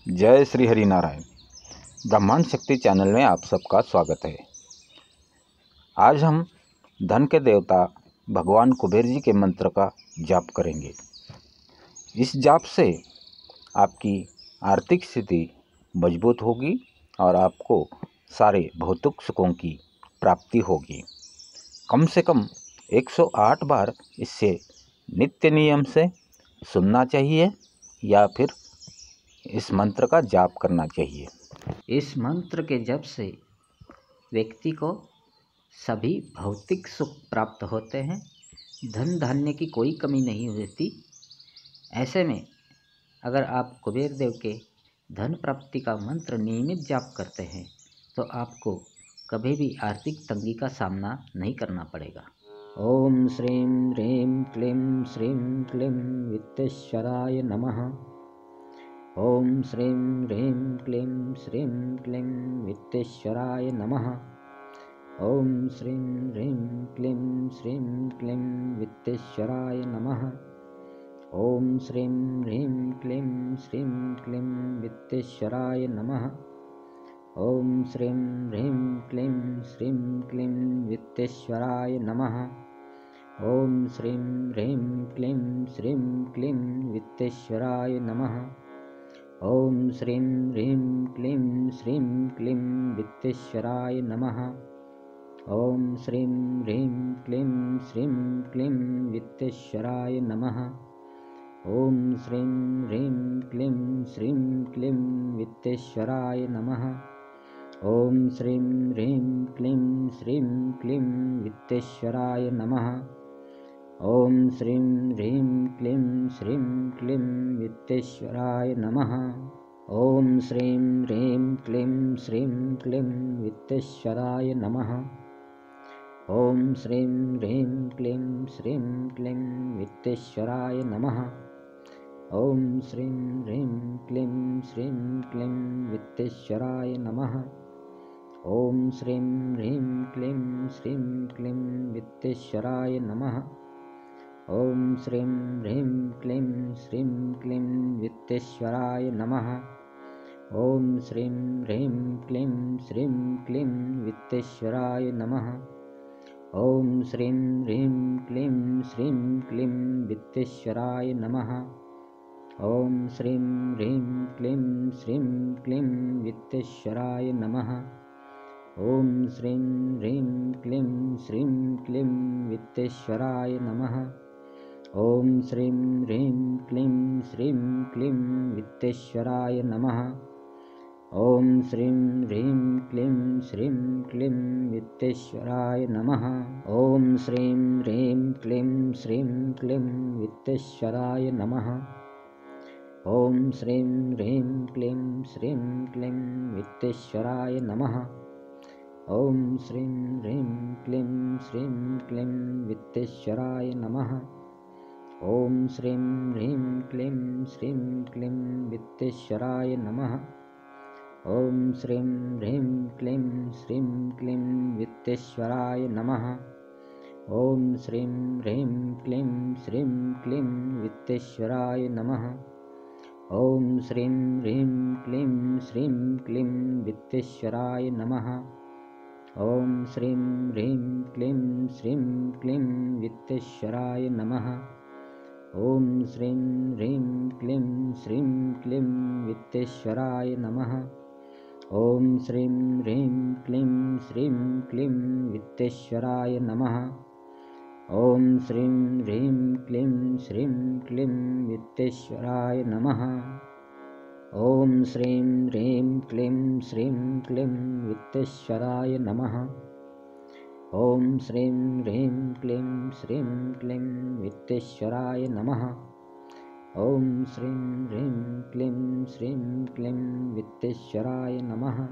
जय श्री हरि नारायण। ब्रह्मांड शक्ति चैनल में आप सबका स्वागत है। आज हम धन के देवता भगवान कुबेर जी के मंत्र का जाप करेंगे। इस जाप से आपकी आर्थिक स्थिति मजबूत होगी और आपको सारे भौतिक सुखों की प्राप्ति होगी। कम से कम 108 बार इससे नित्य नियम से सुनना चाहिए या फिर इस मंत्र का जाप करना चाहिए। इस मंत्र के जप से व्यक्ति को सभी भौतिक सुख प्राप्त होते हैं, धन धान्य की कोई कमी नहीं होती। ऐसे में अगर आप कुबेर देव के धन प्राप्ति का मंत्र नियमित जाप करते हैं तो आपको कभी भी आर्थिक तंगी का सामना नहीं करना पड़ेगा। ओम श्रीं ह्रीं क्लीं श्रीं क्लीं वित्तेश्वराय नमः। ओम श्रीं ह्रीं क्लीं श्रीं क्लीं वित्तेश्वराय नमः। ओम श्रीं ह्रीं क्लीं श्रीं क्लीं वित्तेश्वराय नमः। ओम श्रीं ह्रीं क्लीं श्रीं क्लीं वित्तेश्वराय नमः। ओम श्रीं ह्रीं क्लीं श्रीं क्लीं वित्तेश्वराय नमः। ओम श्रीं ह्रीं क्लीं श्रीं क्लीं वित्तेश्वराय नमः। ओम श्रीं ह्रीं क्लीं श्रीं क्लीं वित्तेश्वराय नमः। ओम श्रीं ह्रीं क्लीं श्रीं क्लीं वित्तेश्वराय नमः। ओम श्रीं ह्रीं क्लीं श्रीं क्लीं वित्तेश्वराय नमः। ओम श्रीं ह्रीं क्लीं श्रीं क्लीं वित्तेश्वराय नमः। ओम श्रीं ह्रीं क्लीं श्रीं क्लीं वित्तेश्वराय नमः। ओम श्रीं ह्रीं क्लीं श्रीं क्लीं वित्तेश्वराय नमः। ओम श्रीं ह्रीं क्लीं श्रीं क्लीं वित्तेश्वराय नमः। ओम श्रीं ह्रीं क्लीं श्रीं क्लीं वित्तेश्वराय नमः। ओम श्रीं ह्रीं क्लीं श्रीं क्लीं वित्तेश्वराय नमः। ओम श्रीं ह्रीं क्लीं श्रीं क्लीं वित्तेश्वराय नमः। ओम श्रीं ह्रीं क्लीं श्रीं क्लीं वित्तेश्वराय नमः। ओम श्रीं ह्रीं क्लीं श्रीं क्लीं वित्तेश्वराय नमः। ओम श्रीं ह्रीं क्लीं श्रीं क्लीं वित्तेश्वराय नमः। ओम श्रीं ह्रीं क्लीं श्रीं क्लीं वित्तेश्वराय नमः। ओम श्रीं ह्रीं क्लीं श्रीं क्लीं वित्तेश्वराय नमः। ओम श्रीं ह्रीं क्लीं श्रीं क्लीं वित्तेश्वराय नमः। ओम श्रीं ह्रीं क्लीं श्रीं क्लीं वित्तेश्वराय नमः। ओम श्रीं ह्रीं क्लीं श्रीं क्लीं वित्तेश्वराय नमः। ओम श्रीं ह्रीं क्लीं श्रीं क्लीं वित्तेश्वराय नमः। ओम श्रीं ह्रीं क्लीं श्रीं क्लीं वित्तेश्वराय नमः। ओम श्रीं ह्रीं क्लीं श्रीं क्लीं वित्तेश्वराय नमः। ओम श्रीं ह्रीं क्लीं श्रीं क्लीं वित्तेश्वराय नमः। ओम श्रीं ह्रीं क्लीं श्रीं क्लीं वित्तेश्वराय नमः। ओम श्रीं ह्रीं क्लीं श्रीं क्लीं वित्तेश्वराय नमः। ओम श्रीं ह्रीं क्लीं श्रीं क्लीं वित्तेश्वराय नमः। ओम श्रीं ह्रीं क्लीं श्रीं क्लीं वित्तेश्वराय नमः। ओम श्रीं ह्रीं क्लीं श्रीं क्लीं वित्तेश्वराय नमः। ओम श्रीं ह्रीं क्लीं श्रीं क्लीं वित्तेश्वराय नमः। ओम श्रीं ह्रीं क्लीं श्रीं क्लीं वित्तेश्वराय नमः। ओम श्रीं ह्रीं क्लीं श्रीं क्लीं वित्तेश्वराय नमः।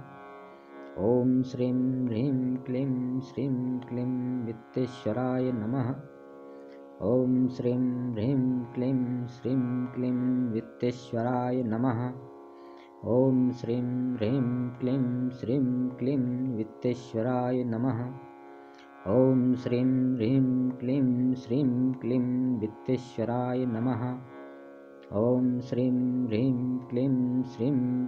ओम श्रीं ह्रीं क्लीं श्रीं क्लीं वित्तेश्वराय नमः। ओम श्रीं ह्रीं क्लीं श्रीं क्लीं वित्तेश्वराय नमः। ओम श्रीं ह्रीं क्लीं श्रीं क्लीं वित्तेश्वराय नमः। ओम श्रीं ह्रीं क्लीं श्रीं क्लीं वित्तेश्वराय नमः। ओम श्रीं ह्रीं क्लीं श्रीं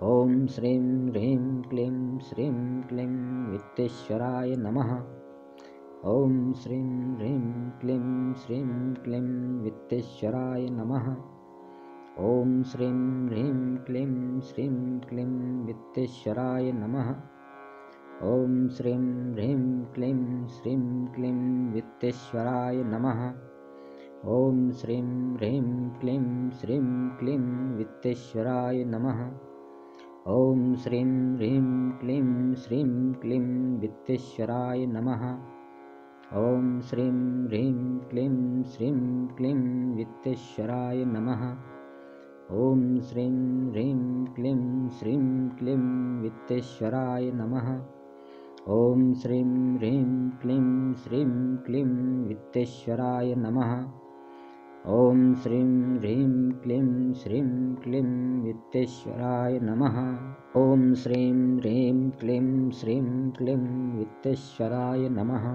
ॐ श्रीं ह्रीं क्लीं श्रीं क्लीं वित्तेश्वराय नमः। ॐ श्रीं ह्रीं क्लीं श्रीं क्लीं वित्तेश्वराय नमः। ॐ श्रीं ह्रीं क्लीं श्रीं क्लीं वित्तेश्वराय नमः। ॐ श्रीं ह्रीं क्लीं श्रीं क्लीं वित्तेश्वराय नमः। ॐ श्रीं ह्रीं क्लीं श्रीं क्लीं वित्तेश्वराय नमः। ॐ श्रीं ह्रीं क्लीं श्रीं क्लीं वित्तेश्वराय नमः। ॐ श्रीं ह्रीं क्लीं श्रीं क्लीं वित्तेश्वराय नमः। ॐ श्रीं ह्रीं क्लीं श्रीं क्लीं वित्तेश्वराय नमः। ॐ श्रीं ह्रीं क्लीं श्रीं क्लीं वित्तेश्वराय नमः। ॐ श्रीं ह्रीं क्लीं श्रीं क्लीं वित्तेश्वराय नमः। ॐ श्रीं ह्रीं क्लीं श्रीं क्लीं वित्तेश्वराय नमः।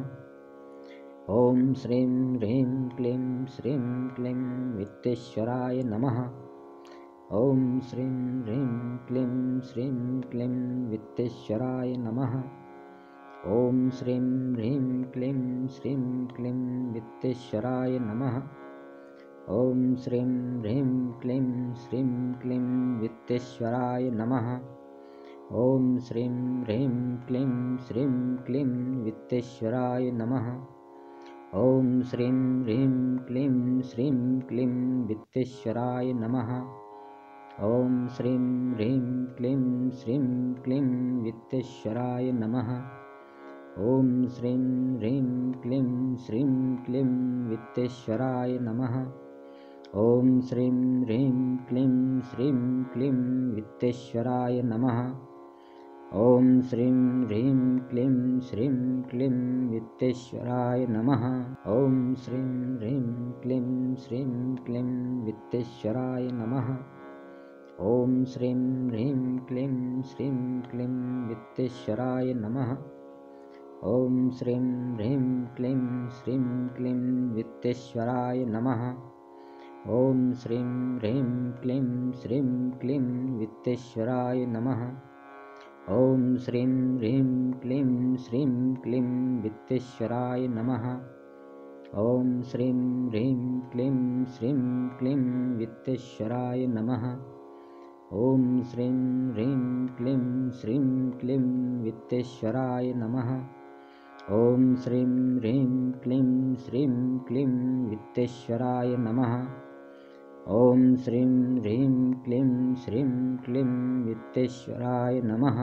ॐ श्रीं ह्रीं क्लीं श्रीं क्लीं वित्तेश्वराय नमः। ॐ श्रीं ह्रीं क्लीं श्रीं क्लीं वित्तेश्वराय नमः। ॐ श्रीं ह्रीं क्लीं श्रीं क्लीं वित्तेश्वराय नमः। ॐ श्रीं ह्रीं क्लीं श्रीं क्लीं वित्तेश्वराय नमः। ॐ श्रीं ह्रीं क्लीं श्रीं क्लीं वित्तेश्वराय नमः। ॐ श्रीं ह्रीं क्लीं श्रीं क्लीं वित्तेश्वराय नमः। ॐ श्रीं ह्रीं क्लीं श्रीं क्लीं वित्तेश्वराय नमः। ॐ श्रीं ह्रीं क्लीं श्रीं क्लीं वित्तेश्वराय नमः। ॐ श्रीं ह्रीं क्लीं श्रीं क्लीं वित्तेश्वराय नमः। ॐ श्रीं ह्रीं क्लीं श्रीं क्लीं वित्तेश्वराय नमः। ॐ श्रीं ह्रीं क्लीं श्रीं क्लीं वित्तेश्वराय नमः। ॐ श्रीं ह्रीं क्लीं श्रीं क्लीं वित्तेश्वराय नमः। ॐ श्रीं ह्रीं क्लीं श्रीं क्लीं वित्तेश्वराय नमः। ॐ श्रीं ह्रीं क्लीं श्रीं क्लीं वित्तेश्वराय नमः। ॐ श्रीं ह्रीं क्लीं श्रीं क्लीं वित्तेश्वराय नमः। ॐ श्रीं ह्रीं क्लीं श्रीं क्लीं वित्तेश्वराय नमः। ॐ श्रीं ह्रीं क्लीं श्रीं क्लीं वित्तेश्वराय नमः। ॐ श्रीं ह्रीं क्लीं श्रीं क्लीं वित्तेश्वराय नमः। ॐ श्रीं ह्रीं क्लीं श्रीं क्लीं वित्तेश्वराय नमः।